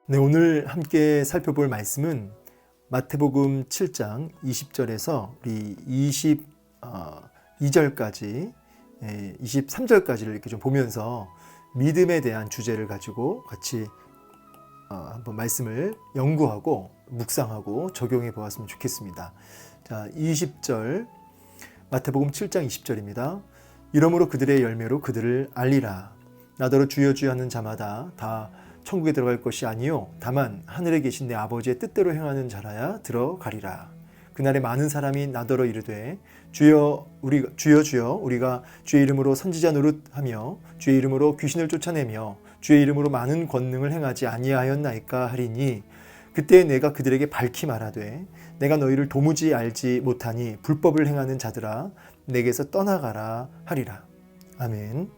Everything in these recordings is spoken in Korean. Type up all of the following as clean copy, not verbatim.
네, 오늘 함께 살펴볼 말씀은 마태복음 7장 20절에서 우리 22절까지 23절까지를 이렇게 좀 보면서 믿음에 대한 주제를 가지고 같이 한번 말씀을 연구하고 묵상하고 적용해 보았으면 좋겠습니다. 자, 20절 마태복음 7장 20절입니다. 이러므로 그들의 열매로 그들을 알리라. 나더러 주여 주여 하는 자마다 다 천국에 들어갈 것이 아니요 다만 하늘에 계신 내 아버지의 뜻대로 행하는 자라야 들어가리라. 그날에 많은 사람이 나더러 이르되 주여 주여 우리가 주의 이름으로 선지자 노릇하며 주의 이름으로 귀신을 쫓아내며 주의 이름으로 많은 권능을 행하지 아니하였나이까 하리니 그때 내가 그들에게 밝히 말하되 내가 너희를 도무지 알지 못하니 불법을 행하는 자들아 내게서 떠나가라 하리라. 아멘.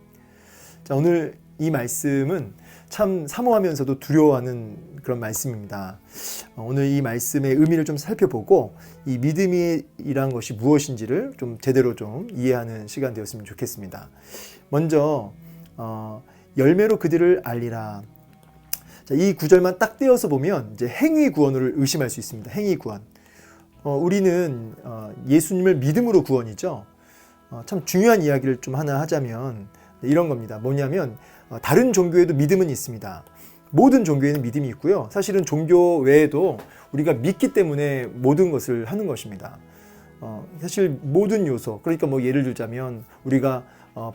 자, 오늘 이 말씀은 참 사모하면서도 두려워하는 그런 말씀입니다. 오늘 이 말씀의 의미를 좀 살펴보고 이 믿음이란 것이 무엇인지를 좀 제대로 좀 이해하는 시간 되었으면 좋겠습니다. 먼저 열매로 그들을 알리라. 자, 이 구절만 딱 떼어서 보면 이제 행위 구원을 의심할 수 있습니다. 행위 구원. 우리는 예수님을 믿음으로 구원이죠. 참 중요한 이야기를 좀 하나 하자면 이런 겁니다. 뭐냐면 다른 종교에도 믿음은 있습니다. 모든 종교에는 믿음이 있고요. 사실은 종교 외에도 우리가 믿기 때문에 모든 것을 하는 것입니다. 사실 모든 요소, 그러니까 뭐 예를 들자면 우리가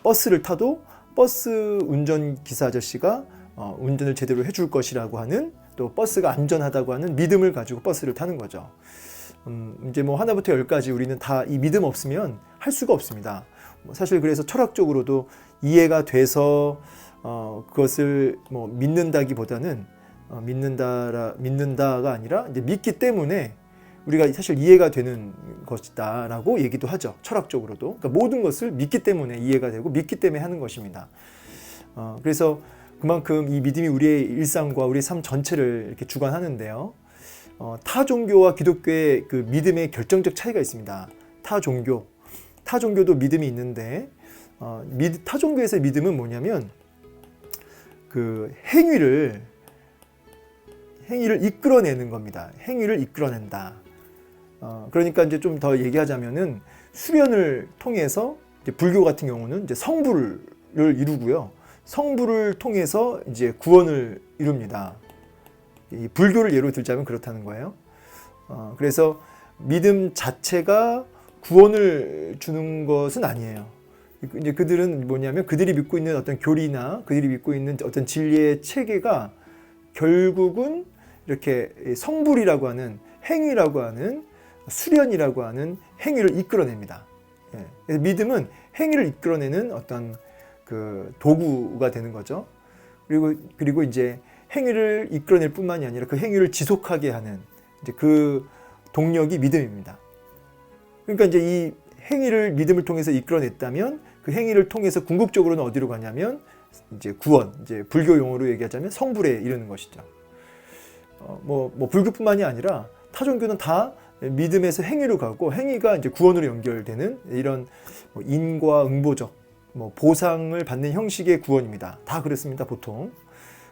버스를 타도 버스 운전기사 아저씨가 운전을 제대로 해줄 것이라고 하는, 또 버스가 안전하다고 하는 믿음을 가지고 버스를 타는 거죠. 이제 뭐 하나부터 열까지 우리는 다 이 믿음 없으면 할 수가 없습니다. 사실 그래서 철학적으로도 이해가 돼서 그것을 뭐 믿는다기보다는 믿는다가 아니라 이제 믿기 때문에 우리가 사실 이해가 되는 것이다라고 얘기도 하죠. 철학적으로도. 그러니까 모든 것을 믿기 때문에 이해가 되고 믿기 때문에 하는 것입니다. 그래서 그만큼 이 믿음이 우리의 일상과 우리의 삶 전체를 이렇게 주관하는데요. 타 종교와 기독교의 그 믿음의 결정적 차이가 있습니다. 타 종교도 믿음이 있는데 타 종교에서의 믿음은 뭐냐면 그 행위를 이끌어내는 겁니다. 행위를 이끌어낸다. 그러니까 이제 좀 더 얘기하자면은 수련을 통해서 이제 불교 같은 경우는 이제 성불을 이루고요. 성불을 통해서 이제 구원을 이룹니다. 이 불교를 예로 들자면 그렇다는 거예요. 그래서 믿음 자체가 구원을 주는 것은 아니에요. 이제 그들은 뭐냐면 그들이 믿고 있는 어떤 교리나 그들이 믿고 있는 어떤 진리의 체계가 결국은 이렇게 성불이라고 하는 행위라고 하는 수련이라고 하는 행위를 이끌어냅니다. 그래서 믿음은 행위를 이끌어내는 어떤 그 도구가 되는 거죠. 그리고 이제 행위를 이끌어낼 뿐만이 아니라 그 행위를 지속하게 하는 이제 그 동력이 믿음입니다. 그러니까 이제 이 행위를 믿음을 통해서 이끌어냈다면 그 행위를 통해서 궁극적으로는 어디로 가냐면 이제 구원, 이제 불교 용어로 얘기하자면 성불에 이르는 것이죠. 뭐 불교뿐만이 아니라 타 종교는 다 믿음에서 행위로 가고 행위가 이제 구원으로 연결되는 이런 뭐 인과 응보적 뭐 보상을 받는 형식의 구원입니다. 다 그렇습니다, 보통.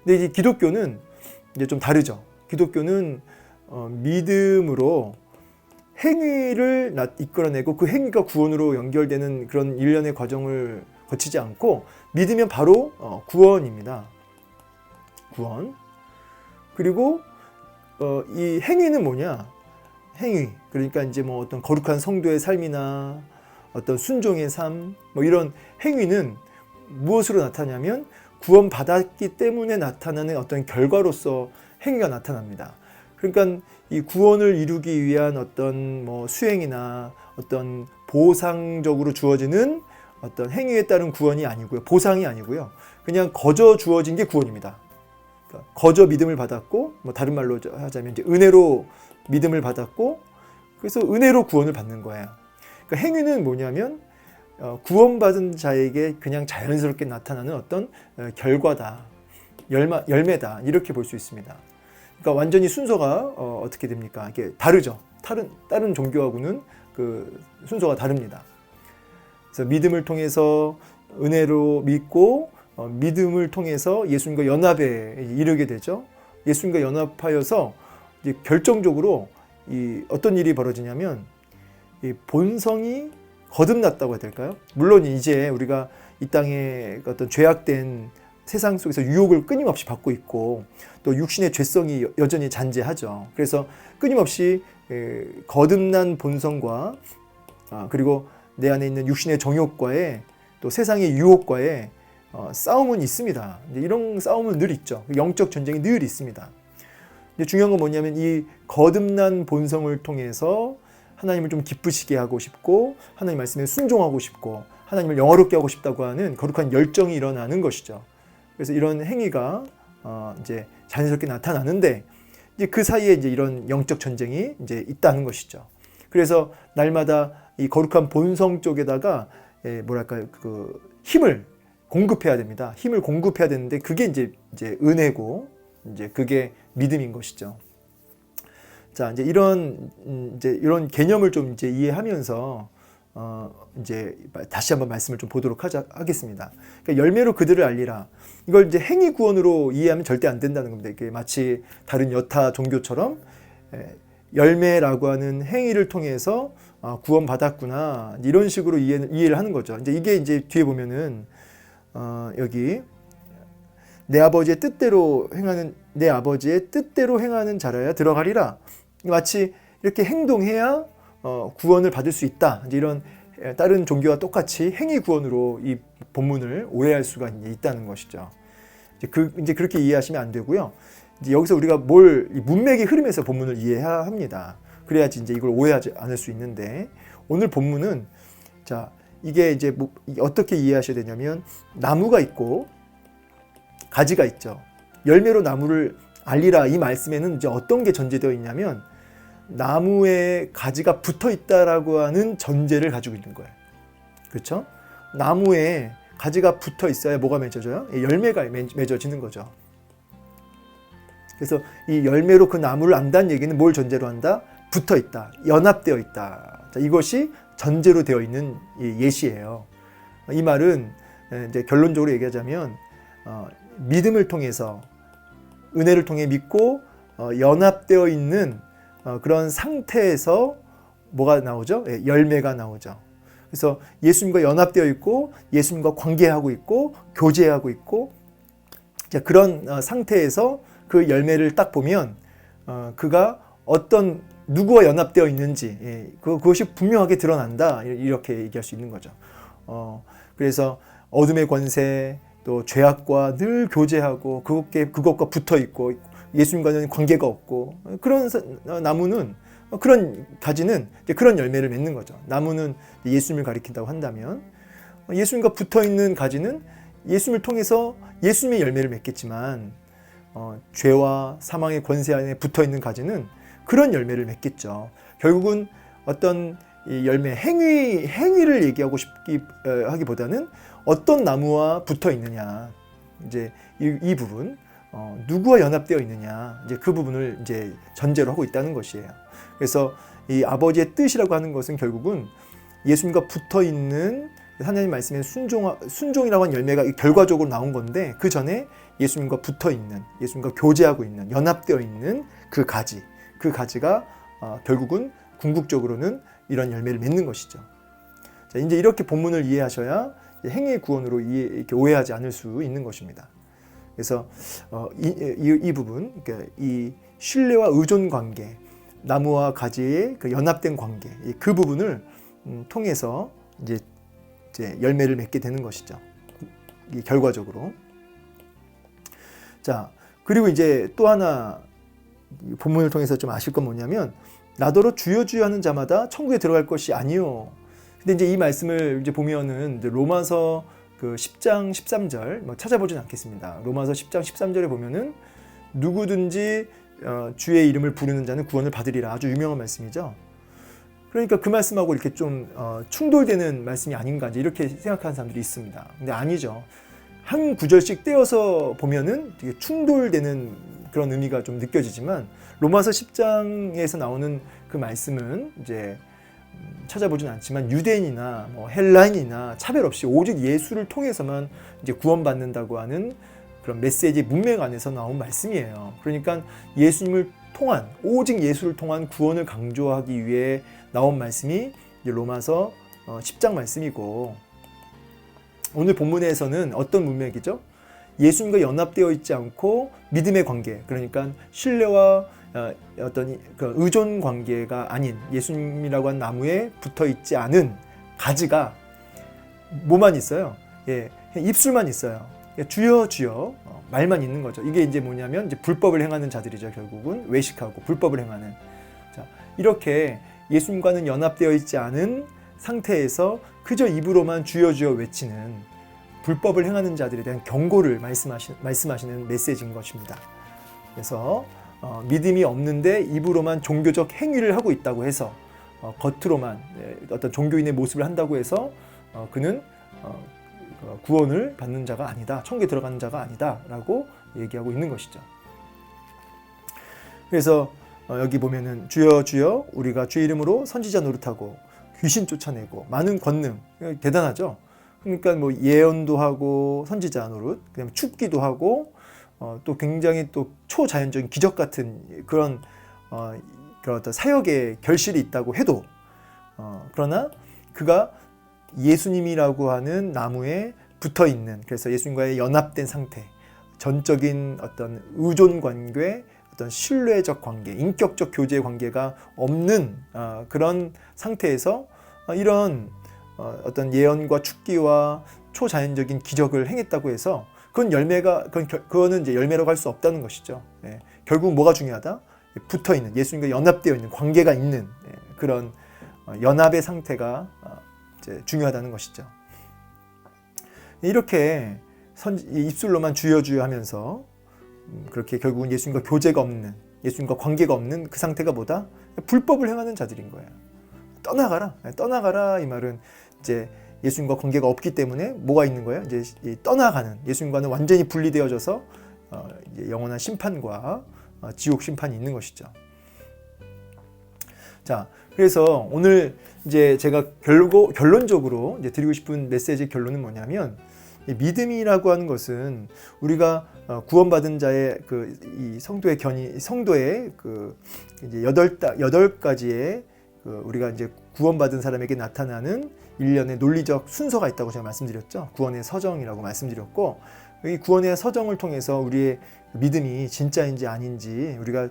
근데 이제 기독교는 이제 좀 다르죠. 기독교는 믿음으로 행위를 이끌어내고 그 행위가 구원으로 연결되는 그런 일련의 과정을 거치지 않고 믿으면 바로 구원입니다. 구원. 그리고 이 행위는 뭐냐? 행위. 그러니까 이제 뭐 어떤 거룩한 성도의 삶이나 어떤 순종의 삶, 뭐 이런 행위는 무엇으로 나타나냐면 구원받았기 때문에 나타나는 어떤 결과로서 행위가 나타납니다. 그러니까 이 구원을 이루기 위한 어떤 뭐 수행이나 어떤 보상적으로 주어지는 어떤 행위에 따른 구원이 아니고요. 보상이 아니고요. 그냥 거저 주어진 게 구원입니다. 그러니까 거저 믿음을 받았고, 뭐 다른 말로 하자면 이제 은혜로 믿음을 받았고, 그래서 은혜로 구원을 받는 거예요. 그러니까 행위는 뭐냐면 구원받은 자에게 그냥 자연스럽게 나타나는 어떤 결과다, 열매다, 이렇게 볼 수 있습니다. 그러니까 완전히 순서가 어떻게 됩니까? 이게 다르죠. 다른 종교하고는 그 순서가 다릅니다. 그래서 믿음을 통해서 은혜로 믿고 믿음을 통해서 예수님과 연합에 이르게 되죠. 예수님과 연합하여서 이제 결정적으로 이 어떤 일이 벌어지냐면 이 본성이 거듭났다고 해야 될까요? 물론 이제 우리가 이 땅에 어떤 죄악된 세상 속에서 유혹을 끊임없이 받고 있고 또 육신의 죄성이 여전히 잔재하죠. 그래서 끊임없이 거듭난 본성과 그리고 내 안에 있는 육신의 정욕과의 또 세상의 유혹과의 싸움은 있습니다. 이런 싸움은 늘 있죠. 영적 전쟁이 늘 있습니다. 중요한 건 뭐냐면 이 거듭난 본성을 통해서 하나님을 좀 기쁘시게 하고 싶고 하나님 말씀에 순종하고 싶고 하나님을 영화롭게 하고 싶다고 하는 거룩한 열정이 일어나는 것이죠. 그래서 이런 행위가 이제 자연스럽게 나타나는데 이제 그 사이에 이제 이런 영적 전쟁이 이제 있다는 것이죠. 그래서 날마다 이 거룩한 본성 쪽에다가 뭐랄까요, 그 힘을 공급해야 됩니다. 힘을 공급해야 되는데 그게 이제 은혜고 이제 그게 믿음인 것이죠. 자, 이제 이런 개념을 좀 이제 이해하면서 이제 다시 한번 말씀을 좀 보도록 하겠습니다. 그러니까 열매로 그들을 알리라. 이걸 이제 행위 구원으로 이해하면 절대 안 된다는 겁니다. 이게 마치 다른 여타 종교처럼 열매라고 하는 행위를 통해서 구원 받았구나 이런 식으로 이해를 하는 거죠. 이제 이게 이제 뒤에 보면은 여기 내 아버지의 뜻대로 행하는 자라야 들어가리라. 마치 이렇게 행동해야 구원을 받을 수 있다. 이제 이런 다른 종교와 똑같이 행위 구원으로 이 본문을 오해할 수가 있다는 것이죠. 이제 그렇게 이해하시면 안 되고요. 이제 여기서 우리가 문맥의 흐름에서 본문을 이해해야 합니다. 그래야지 이제 이걸 오해하지 않을 수 있는데 오늘 본문은 자 이게 이제 어떻게 이해하셔야 되냐면 나무가 있고 가지가 있죠. 열매로 나무를 알리라 이 말씀에는 이제 어떤 게 전제되어 있냐면 나무에 가지가 붙어 있다라고 하는 전제를 가지고 있는 거예요. 그렇죠? 나무에 가지가 붙어 있어야 뭐가 맺어져요? 열매가 맺어지는 거죠. 그래서 이 열매로 그 나무를 안다는 얘기는 뭘 전제로 한다? 붙어 있다. 연합되어 있다. 자, 이것이 전제로 되어 있는 예시예요. 이 말은 이제 결론적으로 얘기하자면 믿음을 통해서 은혜를 통해 믿고 연합되어 있는 그런 상태에서 뭐가 나오죠? 열매가 나오죠. 그래서 예수님과 연합되어 있고 예수님과 관계하고 있고 교제하고 있고 그런 상태에서 그 열매를 딱 보면 그가 어떤 누구와 연합되어 있는지 그것이 분명하게 드러난다 이렇게 얘기할 수 있는 거죠. 그래서 어둠의 권세 또 죄악과 늘 교제하고 그것과 붙어 있고 예수님과는 관계가 없고 그런 나무는 그런 가지는 그런 열매를 맺는 거죠. 나무는 예수님을 가리킨다고 한다면 예수님과 붙어 있는 가지는 예수님을 통해서 예수님의 열매를 맺겠지만 죄와 사망의 권세 안에 붙어 있는 가지는 그런 열매를 맺겠죠. 결국은 어떤 이 열매 행위를 얘기하고 하기보다는 어떤 나무와 붙어 있느냐 이제 이 부분 누구와 연합되어 있느냐 이제 그 부분을 이제 전제로 하고 있다는 것이에요. 그래서 이 아버지의 뜻이라고 하는 것은 결국은 예수님과 붙어 있는 하나님 말씀에 순종이라고 하는 열매가 결과적으로 나온 건데 그 전에 예수님과 붙어 있는 예수님과 교제하고 있는 연합되어 있는 그 가지가 결국은 궁극적으로는 이런 열매를 맺는 것이죠. 자, 이제 이렇게 본문을 이해하셔야 행위의 구원으로 이렇게 오해하지 않을 수 있는 것입니다. 그래서 이 부분, 그러니까 이 신뢰와 의존 관계, 나무와 가지의 그 연합된 관계, 그 부분을 통해서 이제 열매를 맺게 되는 것이죠. 결과적으로. 자, 그리고 이제 또 하나 본문을 통해서 좀 아실 건 뭐냐면 나더러 주여 주여 하는 자마다 천국에 들어갈 것이 아니요. 근데 이제 이 말씀을 이제 보면은 이제 로마서 그 10장 13절 뭐 찾아보진 않겠습니다. 로마서 10장 13절에 보면은 누구든지 주의 이름을 부르는 자는 구원을 받으리라. 아주 유명한 말씀이죠. 그러니까 그 말씀하고 이렇게 좀 충돌되는 말씀이 아닌가 이제 이렇게 생각하는 사람들이 있습니다. 근데 아니죠. 한 구절씩 떼어서 보면은 되게 충돌되는 그런 의미가 좀 느껴지지만 로마서 10장에서 나오는 그 말씀은 이제 찾아보진 않지만 유대인이나 뭐 헬라인이나 차별 없이 오직 예수를 통해서만 이제 구원받는다고 하는 그런 메시지 문맥 안에서 나온 말씀이에요. 그러니까 예수님을 통한, 오직 예수를 통한 구원을 강조하기 위해 나온 말씀이 로마서 10장 말씀이고, 오늘 본문에서는 어떤 문맥이죠? 예수님과 연합되어 있지 않고 믿음의 관계, 그러니까 신뢰와 어떤 그 의존 관계가 아닌 예수님이라고 한 나무에 붙어 있지 않은 가지가 뭐만 있어요? 예, 입술만 있어요. 주여 주여 말만 있는 거죠. 이게 이제 뭐냐면 이제 불법을 행하는 자들이죠. 결국은 외식하고 불법을 행하는. 자, 이렇게 예수님과는 연합되어 있지 않은 상태에서 그저 입으로만 주여 주여 외치는 불법을 행하는 자들에 대한 경고를 말씀하시는 메시지인 것입니다. 그래서 믿음이 없는데 입으로만 종교적 행위를 하고 있다고 해서 겉으로만 어떤 종교인의 모습을 한다고 해서 그는 구원을 받는 자가 아니다, 천국에 들어가는 자가 아니다 라고 얘기하고 있는 것이죠. 그래서 여기 보면은 주여 주여 우리가 주의 이름으로 선지자 노릇하고 귀신 쫓아내고 많은 권능, 대단하죠. 그러니까 뭐 예언도 하고 선지자 노릇, 그다음에 축기도 하고 또 굉장히 또 초자연적인 기적 같은 그런 어떤 사역의 결실이 있다고 해도 그러나 그가 예수님이라고 하는 나무에 붙어 있는, 그래서 예수님과의 연합된 상태, 전적인 어떤 의존 관계, 어떤 신뢰적 관계, 인격적 교제 관계가 없는 그런 상태에서 이런 어떤 예언과 축기와 초자연적인 기적을 행했다고 해서 그거는 이제 열매라고 할 수 없다는 것이죠. 예, 결국 뭐가 중요하다? 붙어 있는, 예수님과 연합되어 있는 관계가 있는 그런 연합의 상태가 이제 중요하다는 것이죠. 이렇게 입술로만 주여 주여 하면서 그렇게 결국은 예수님과 교제가 없는, 예수님과 관계가 없는 그 상태가 뭐다? 불법을 행하는 자들인 거예요. 떠나가라 이 말은 이제 예수님과 관계가 없기 때문에 뭐가 있는 거예요? 이제 떠나가는, 예수님과는 완전히 분리되어져서 이제 영원한 심판과 지옥 심판이 있는 것이죠. 자, 그래서 오늘 이제 제가 결론적으로 이제 드리고 싶은 메시지의 결론은 뭐냐면, 믿음이라고 하는 것은 우리가 구원받은 자의 이 성도의 이제 여덟 가지의 우리가 이제 구원받은 사람에게 나타나는 일련의 논리적 순서가 있다고 제가 말씀드렸죠. 구원의 서정이라고 말씀드렸고, 이 구원의 서정을 통해서 우리의 믿음이 진짜인지 아닌지 우리가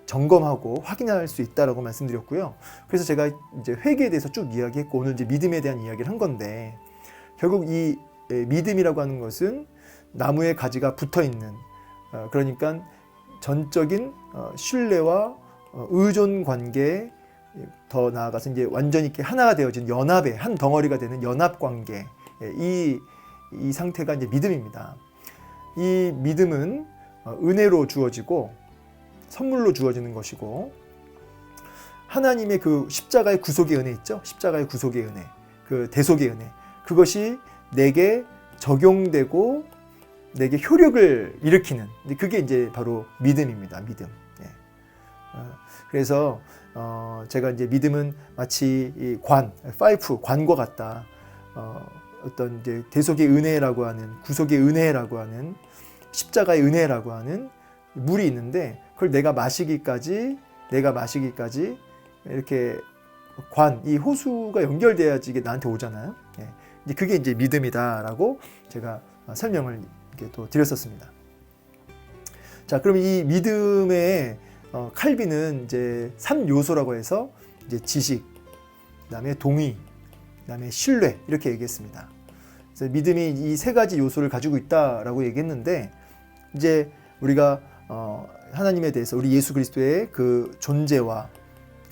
점검하고 확인할 수 있다라고 말씀드렸고요. 그래서 제가 이제 회개에 대해서 쭉 이야기했고, 오늘 이제 믿음에 대한 이야기를 한 건데, 결국 이 믿음이라고 하는 것은 나무에 가지가 붙어 있는, 그러니까 전적인 신뢰와 의존 관계에 더 나아가서 이제 완전히 이렇게 하나가 되어진 연합의 한 덩어리가 되는 연합 관계, 이 상태가 이제 믿음입니다. 이 믿음은 은혜로 주어지고 선물로 주어지는 것이고, 하나님의 그 십자가의 구속의 은혜 있죠? 십자가의 구속의 은혜, 그 대속의 은혜, 그것이 내게 적용되고 내게 효력을 일으키는, 그게 이제 바로 믿음입니다. 믿음. 그래서 제가 이제 믿음은 마치 이 관과 같다. 어떤 이제 대속의 은혜라고 하는, 구속의 은혜라고 하는, 십자가의 은혜라고 하는 물이 있는데, 그걸 내가 마시기까지 이렇게 이 호수가 연결돼야지 이게 나한테 오잖아요. 그게 이제 믿음이다라고 제가 설명을 이렇게 또 드렸었습니다. 자, 그럼 이 믿음의 칼빈은 이제 3요소라고 해서 이제 지식, 그다음에 동의, 그다음에 신뢰 이렇게 얘기했습니다. 그래서 믿음이 이 세 가지 요소를 가지고 있다라고 얘기했는데, 이제 우리가 하나님에 대해서, 우리 예수 그리스도의 그 존재와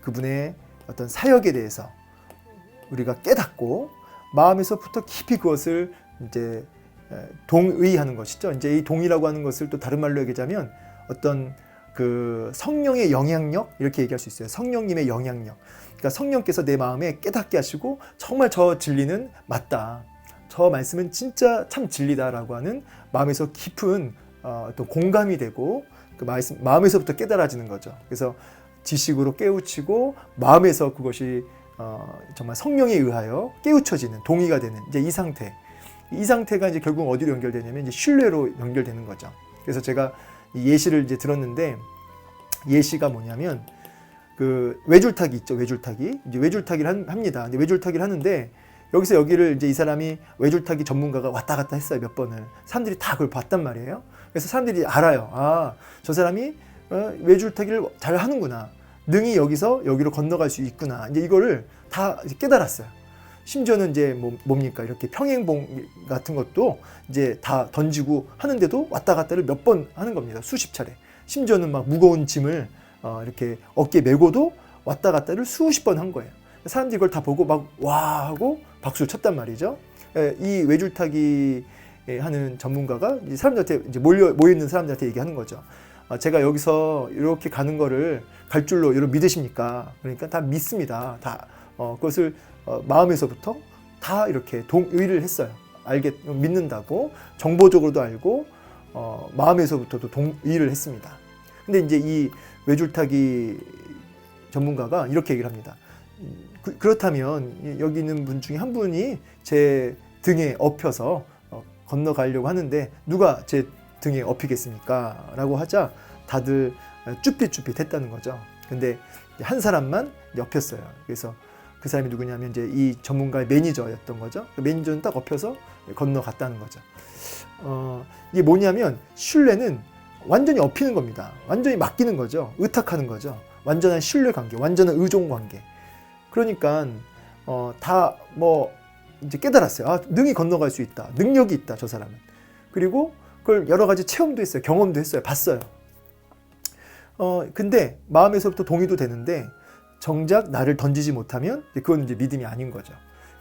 그분의 어떤 사역에 대해서 우리가 깨닫고 마음에서부터 깊이 그것을 이제 동의하는 것이죠. 이제 이 동의라고 하는 것을 또 다른 말로 얘기하자면 어떤 그 성령의 영향력, 이렇게 얘기할 수 있어요. 성령님의 영향력. 그러니까 성령께서 내 마음에 깨닫게 하시고 정말 저 진리는 맞다, 저 말씀은 진짜 참 진리다라고 하는 마음에서 깊은 또 공감이 되고 그 마음에서부터 깨달아지는 거죠. 그래서 지식으로 깨우치고 마음에서 그것이 정말 성령에 의하여 깨우쳐지는, 동의가 되는 이제 이 상태. 이 상태가 이제 결국 어디로 연결되냐면 이제 신뢰로 연결되는 거죠. 그래서 제가 이 예시를 이제 들었는데, 예시가 뭐냐면 그 외줄타기 있죠. 외줄타기. 이제 외줄타기를 합니다. 근데 외줄타기를 하는데 여기서 여기를 이제 이 사람이 외줄타기 전문가가 왔다 갔다 했어요. 몇 번을. 사람들이 다 그걸 봤단 말이에요. 그래서 사람들이 알아요. 아, 저 사람이 외줄타기를 잘 하는구나. 능히 여기서 여기로 건너갈 수 있구나. 이제 이거를 다 이제 깨달았어요. 심지어는 이제 뭡니까? 이렇게 평행봉 같은 것도 이제 다 던지고 하는데도 왔다 갔다를 몇 번 하는 겁니다. 수십 차례. 심지어는 막 무거운 짐을 이렇게 어깨에 메고도 왔다 갔다를 수십 번 한 거예요. 사람들이 이걸 다 보고 막 와 하고 박수를 쳤단 말이죠. 이 외줄타기 하는 전문가가 사람들한테 이제 모여있는 사람들한테 얘기하는 거죠. 제가 여기서 이렇게 가는 거를 갈 줄로 여러분 믿으십니까? 그러니까 다 믿습니다. 다 그것을 마음에서부터 다 이렇게 동의를 했어요. 믿는다고 정보적으로도 알고 마음에서부터도 동의를 했습니다. 근데 이제 이 외줄타기 전문가가 이렇게 얘기를 합니다. 그렇다면 여기 있는 분 중에 한 분이 제 등에 업혀서 건너가려고 하는데 누가 제 등에 업히겠습니까? 라고 하자 다들 쭈삣쭈삣 했다는 거죠. 근데 한 사람만 엎혔어요. 그래서 그 사람이 누구냐면 이제 이 전문가의 매니저였던 거죠. 그 매니저는 딱 엎혀서 건너갔다는 거죠. 이게 뭐냐면 신뢰는 완전히 엎히는 겁니다. 완전히 맡기는 거죠. 의탁하는 거죠. 완전한 신뢰 관계, 완전한 의존 관계. 그러니까 다 뭐 이제 깨달았어요. 아, 능히 건너갈 수 있다. 능력이 있다, 저 사람은. 그리고 그걸 여러 가지 체험도 했어요. 경험도 했어요. 봤어요. 근데 마음에서부터 동의도 되는데 정작 나를 던지지 못하면 그건 이제 믿음이 아닌 거죠.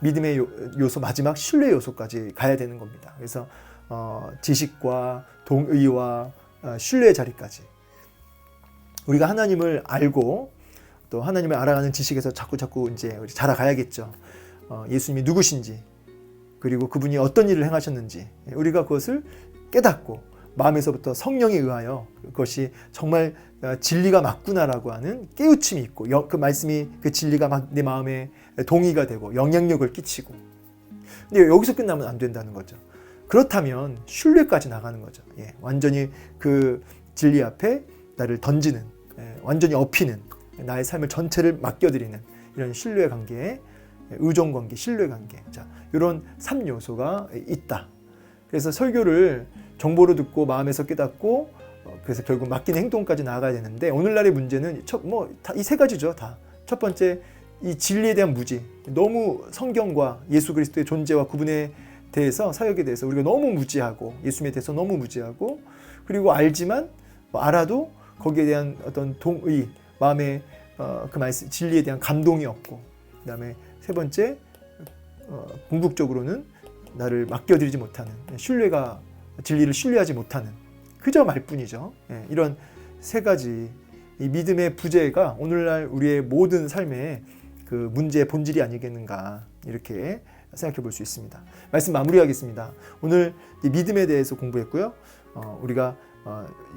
믿음의 요소, 마지막 신뢰 요소까지 가야 되는 겁니다. 그래서 지식과 동의와 신뢰의 자리까지 우리가 하나님을 알고 또 하나님을 알아가는 지식에서 자꾸 이제 우리 자라가야겠죠. 예수님이 누구신지 그리고 그분이 어떤 일을 행하셨는지 우리가 그것을 깨닫고 마음에서부터 성령에 의하여 그것이 정말 진리가 맞구나라고 하는 깨우침이 있고 그 말씀이 그 진리가 막 내 마음에 동의가 되고 영향력을 끼치고. 근데 여기서 끝나면 안 된다는 거죠. 그렇다면 신뢰까지 나가는 거죠. 완전히 그 진리 앞에 나를 던지는, 완전히 엎히는, 나의 삶을 전체를 맡겨드리는 이런 신뢰 관계에 의존 관계, 신뢰 관계. 자, 이런 3요소가 있다. 그래서 설교를 정보로 듣고 마음에서 깨닫고 그래서 결국 맡기는 행동까지 나아가야 되는데 오늘날의 문제는 이 세 가지죠. 다. 첫 번째, 이 진리에 대한 무지. 너무 성경과 예수 그리스도의 존재와 구분에 대해서 사역에 대해서 우리가 너무 무지하고 예수님에 대해서 너무 무지하고 그리고 알지만 알아도 거기에 대한 어떤 동의, 마음에 그 말씀 진리에 대한 감동이 없고 그다음에 세 번째 궁극적으로는 나를 맡겨드리지 못하는 진리를 신뢰하지 못하는 그저 말뿐이죠. 이런 세 가지 이 믿음의 부재가 오늘날 우리의 모든 삶의 그 문제의 본질이 아니겠는가 이렇게 생각해 볼 수 있습니다. 말씀 마무리하겠습니다. 오늘 이 믿음에 대해서 공부했고요. 우리가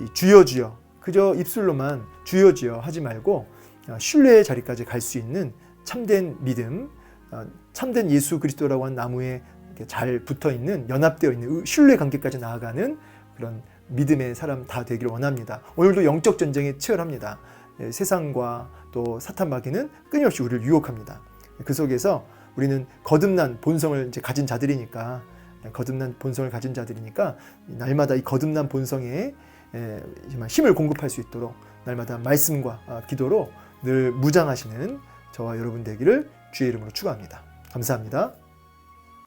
이 주여 주여 그저 입술로만 주여 주여 하지 말고 신뢰의 자리까지 갈 수 있는 참된 믿음, 참된 예수 그리스도라고 하는 나무에 잘 붙어 있는 연합되어 있는 신뢰 관계까지 나아가는 그런 믿음의 사람 다 되기를 원합니다. 오늘도 영적 전쟁이 치열합니다. 세상과 또 사탄 마귀는 끊임없이 우리를 유혹합니다. 그 속에서 우리는 거듭난 본성을 이제 가진 자들이니까 날마다 이 거듭난 본성에 힘을 공급할 수 있도록 날마다 말씀과 기도로 늘 무장하시는 저와 여러분 되기를 주의 이름으로 축원합니다. 감사합니다.